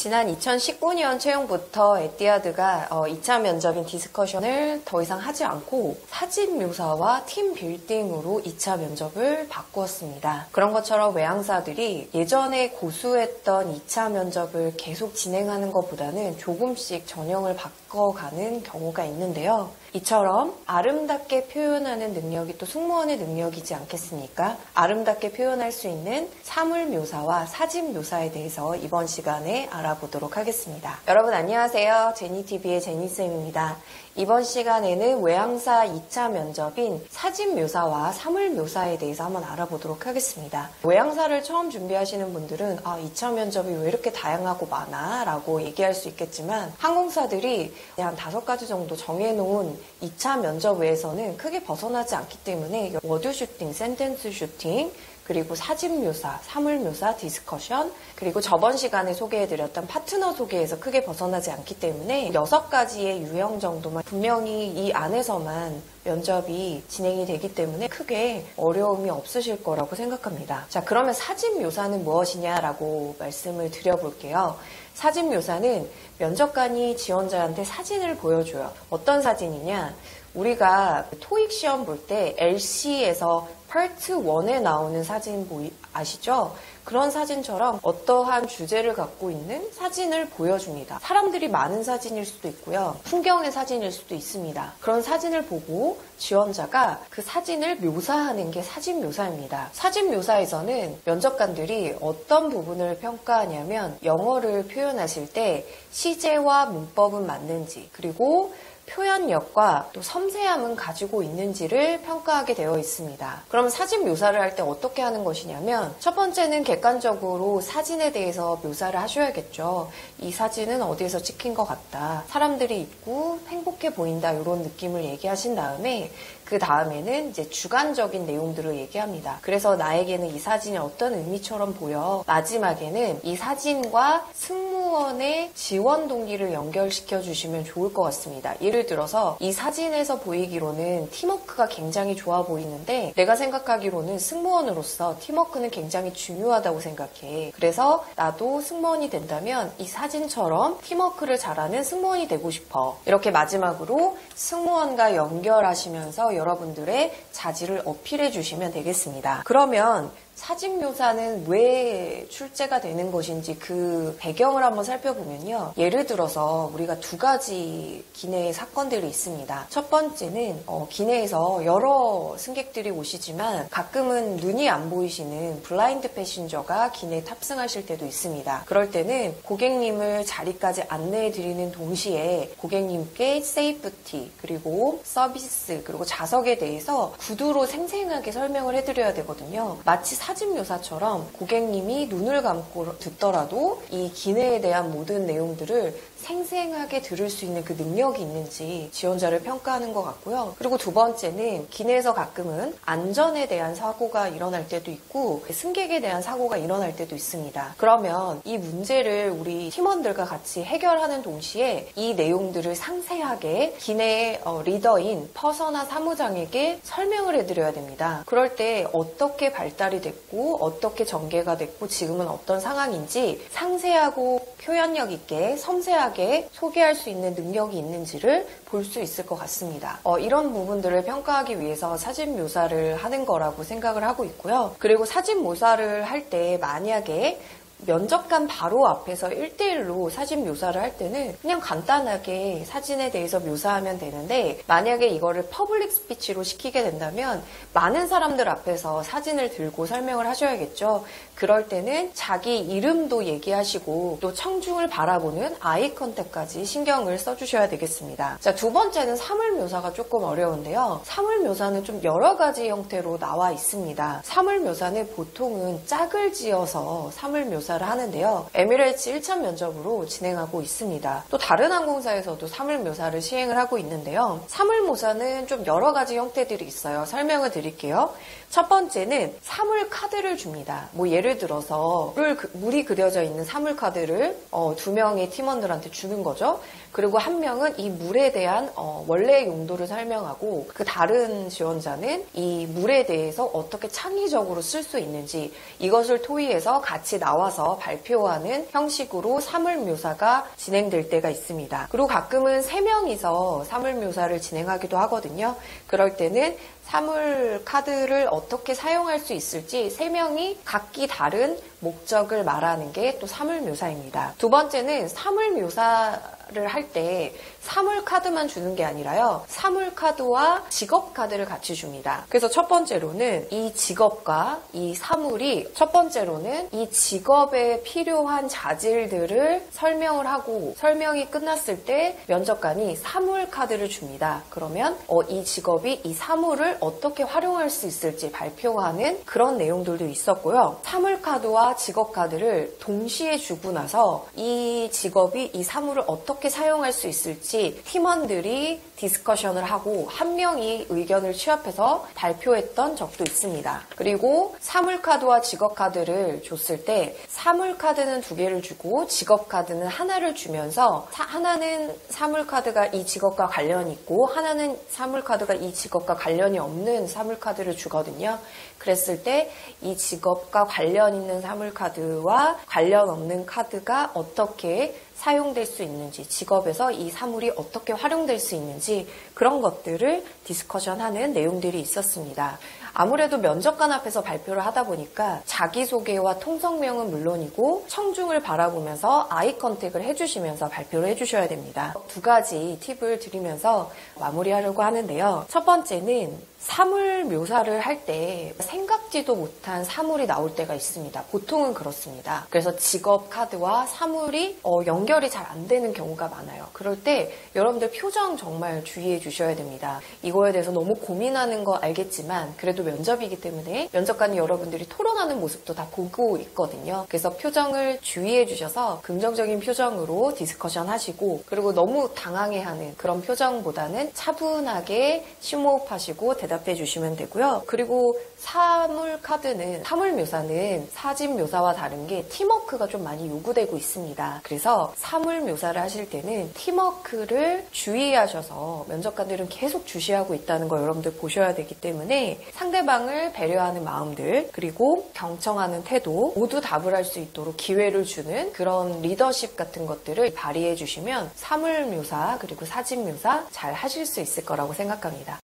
지난 2019년 채용부터 에뛰아드가 2차 면접인 디스커션을 더 이상 하지 않고 사진 묘사와 팀 빌딩으로 2차 면접을 바꾸었습니다. 그런 것처럼 외항사들이 예전에 고수했던 2차 면접을 계속 진행하는 것보다는 조금씩 전형을 바꿔가는 경우가 있는데요. 이처럼 아름답게 표현하는 능력이 또 승무원의 능력이지 않겠습니까? 아름답게 표현할 수 있는 사물 묘사와 사진 묘사에 대해서 이번 시간에 알아보도록 하겠습니다. 여러분 안녕하세요. 제니TV의 제니쌤입니다. 이번 시간에는 외항사 2차 면접인 사진 묘사와 사물 묘사에 대해서 한번 알아보도록 하겠습니다. 외항사를 처음 준비하시는 분들은 2차 면접이 왜 이렇게 다양하고 많아? 라고 얘기할 수 있겠지만 항공사들이 한 5가지 정도 정해놓은 2차 면접 외에서는 크게 벗어나지 않기 때문에 워드 슈팅, 센텐스 슈팅, 그리고 사진 묘사, 사물 묘사, 디스커션, 그리고 저번 시간에 소개해드렸던 파트너 소개에서 크게 벗어나지 않기 때문에 6가지의 유형 정도만 분명히 이 안에서만 면접이 진행이 되기 때문에 크게 어려움이 없으실 거라고 생각합니다. 자, 그러면 사진 묘사는 무엇이냐라고 말씀을 드려볼게요. 사진 묘사는 면접관이 지원자한테 사진을 보여줘요. 어떤 사진이냐? 우리가 토익 시험 볼 때 LC에서 파트 1에 나오는 사진 아시죠? 그런 사진처럼 어떠한 주제를 갖고 있는 사진을 보여줍니다. 사람들이 많은 사진일 수도 있고요. 풍경의 사진일 수도 있습니다. 그런 사진을 보고 지원자가 그 사진을 묘사하는 게 사진 묘사입니다. 사진 묘사에서는 면접관들이 어떤 부분을 평가하냐면 영어를 표현하실 때 시제와 문법은 맞는지, 그리고 표현력과 또 섬세함은 가지고 있는지를 평가하게 되어 있습니다. 그럼 사진 묘사를 할 때 어떻게 하는 것이냐면 첫 번째는 객관적으로 사진에 대해서 묘사를 하셔야겠죠. 이 사진은 어디에서 찍힌 것 같다. 사람들이 있고 행복해 보인다. 이런 느낌을 얘기하신 다음에 그 다음에는 이제 주관적인 내용들을 얘기합니다. 그래서 나에게는 이 사진이 어떤 의미처럼 보여. 마지막에는 이 사진과 승무원의 지원 동기를 연결시켜 주시면 좋을 것 같습니다. 예를 들어서 이 사진에서 보이기로는 팀워크가 굉장히 좋아 보이는데 내가 생각하기로는 승무원으로서 팀워크는 굉장히 중요하다고 생각해. 그래서 나도 승무원이 된다면 이 사진처럼 팀워크를 잘하는 승무원이 되고 싶어. 이렇게 마지막으로 승무원과 연결하시면서 여러분들의 자질을 어필해 주시면 되겠습니다. 그러면 사진 묘사는 왜 출제가 되는 것인지 그 배경을 한번 살펴보면요. 예를 들어서 우리가 2가지 기내의 사건들이 있습니다. 첫 번째는 기내에서 여러 승객들이 오시지만 가끔은 눈이 안 보이시는 블라인드 패신저가 기내에 탑승하실 때도 있습니다. 그럴 때는 고객님을 자리까지 안내해 드리는 동시에 고객님께 세이프티, 그리고 서비스, 그리고 좌석에 대해서 구두로 생생하게 설명을 해드려야 되거든요. 마치 사진 묘사처럼 고객님이 눈을 감고 듣더라도 이 기내에 대한 모든 내용들을 생생하게 들을 수 있는 그 능력이 있는지 지원자를 평가하는 것 같고요. 그리고 2번째는 기내에서 가끔은 안전에 대한 사고가 일어날 때도 있고 승객에 대한 사고가 일어날 때도 있습니다. 그러면 이 문제를 우리 팀원들과 같이 해결하는 동시에 이 내용들을 상세하게 기내의 리더인 퍼서나 사무장에게 설명을 해드려야 됩니다. 그럴 때 어떻게 발달이 됐고 어떻게 전개가 됐고 지금은 어떤 상황인지 상세하고 표현력 있게 섬세하게 소개할 수 있는 능력이 있는지를 볼 수 있을 것 같습니다. 이런 부분들을 평가하기 위해서 사진 묘사를 하는 거라고 생각을 하고 있고요. 그리고 사진 묘사를 할 때 만약에 면접관 바로 앞에서 1대1로 사진 묘사를 할 때는 그냥 간단하게 사진에 대해서 묘사하면 되는데 만약에 이거를 퍼블릭 스피치로 시키게 된다면 많은 사람들 앞에서 사진을 들고 설명을 하셔야겠죠. 그럴 때는 자기 이름도 얘기하시고 또 청중을 바라보는 아이 컨택까지 신경을 써주셔야 되겠습니다. 자, 2번째는 사물 묘사가 조금 어려운데요. 사물 묘사는 좀 여러 가지 형태로 나와 있습니다. 사물 묘사는 보통은 짝을 지어서 사물 묘사를 하는데요. 에미레이츠 1차 면접으로 진행하고 있습니다. 또 다른 항공사에서도 사물 묘사를 시행을 하고 있는데요. 사물 묘사는 좀 여러 가지 형태들이 있어요. 설명을 드릴게요. 첫 번째는 사물 카드를 줍니다. 예를 들어서 물이 그려져 있는 사물 카드를 2명의 팀원들한테 주는 거죠. 그리고 한 명은 이 물에 대한 원래 용도를 설명하고 그 다른 지원자는 이 물에 대해서 어떻게 창의적으로 쓸 수 있는지 이것을 토의해서 같이 나와서 모아서 발표하는 형식으로 사물 묘사가 진행될 때가 있습니다. 그리고 가끔은 3명이서 사물 묘사를 진행하기도 하거든요. 그럴 때는 사물 카드를 어떻게 사용할 수 있을지 3명이 각기 다른 목적을 말하는 게 또 사물 묘사입니다. 두 번째는 사물 묘사를 할 때 사물 카드만 주는 게 아니라요. 사물 카드와 직업 카드를 같이 줍니다. 그래서 첫 번째로는 이 직업과 이 사물이 첫 번째로는 이 직업에 필요한 자질들을 설명을 하고 설명이 끝났을 때 면접관이 사물 카드를 줍니다. 그러면 이 직업이 이 사물을 어떻게 활용할 수 있을지 발표하는 그런 내용들도 있었고요. 사물 카드와 직업 카드를 동시에 주고 나서 이 직업이 이 사물을 어떻게 사용할 수 있을지 팀원들이 디스커션을 하고 한 명이 의견을 취합해서 발표했던 적도 있습니다. 그리고 사물 카드와 직업 카드를 줬을 때 사물 카드는 2개를 주고 직업 카드는 하나를 주면서 하나는 사물 카드가 이 직업과 관련이 있고 하나는 사물 카드가 이 직업과 관련이 없는 사물 카드를 주거든요. 그랬을 때 이 직업과 관련 있는 사물 카드와 관련 없는 카드가 어떻게 사용될 수 있는지, 직업에서 이 사물이 어떻게 활용될 수 있는지 그런 것들을 디스커션하는 내용들이 있었습니다. 아무래도 면접관 앞에서 발표를 하다 보니까 자기소개와 통성명은 물론이고 청중을 바라보면서 아이 컨택을 해주시면서 발표를 해주셔야 됩니다. 2가지 팁을 드리면서 마무리하려고 하는데요. 첫 번째는 사물 묘사를 할 때 생각지도 못한 사물이 나올 때가 있습니다. 보통은 그렇습니다. 그래서 직업 카드와 사물이 연결이 잘 안 되는 경우가 많아요. 그럴 때 여러분들 표정 정말 주의해 주셔야 됩니다. 이거에 대해서 너무 고민하는 거 알겠지만 그래도 면접이기 때문에 면접관이 여러분들이 토론하는 모습도 다 보고 있거든요. 그래서 표정을 주의해 주셔서 긍정적인 표정으로 디스커션 하시고 그리고 너무 당황해하는 그런 표정보다는 차분하게 심호흡하시고 대답해 주시면 되고요. 그리고 사물 카드는 사물 묘사는 사진 묘사와 다른 게 팀워크가 좀 많이 요구되고 있습니다. 그래서 사물 묘사를 하실 때는 팀워크를 주의하셔서 면접관들은 계속 주시하고 있다는 거 여러분들 보셔야 되기 때문에 상대방을 배려하는 마음들 그리고 경청하는 태도 모두 답을 할 수 있도록 기회를 주는 그런 리더십 같은 것들을 발휘해 주시면 사물 묘사 그리고 사진 묘사 잘 하실 수 있을 거라고 생각합니다.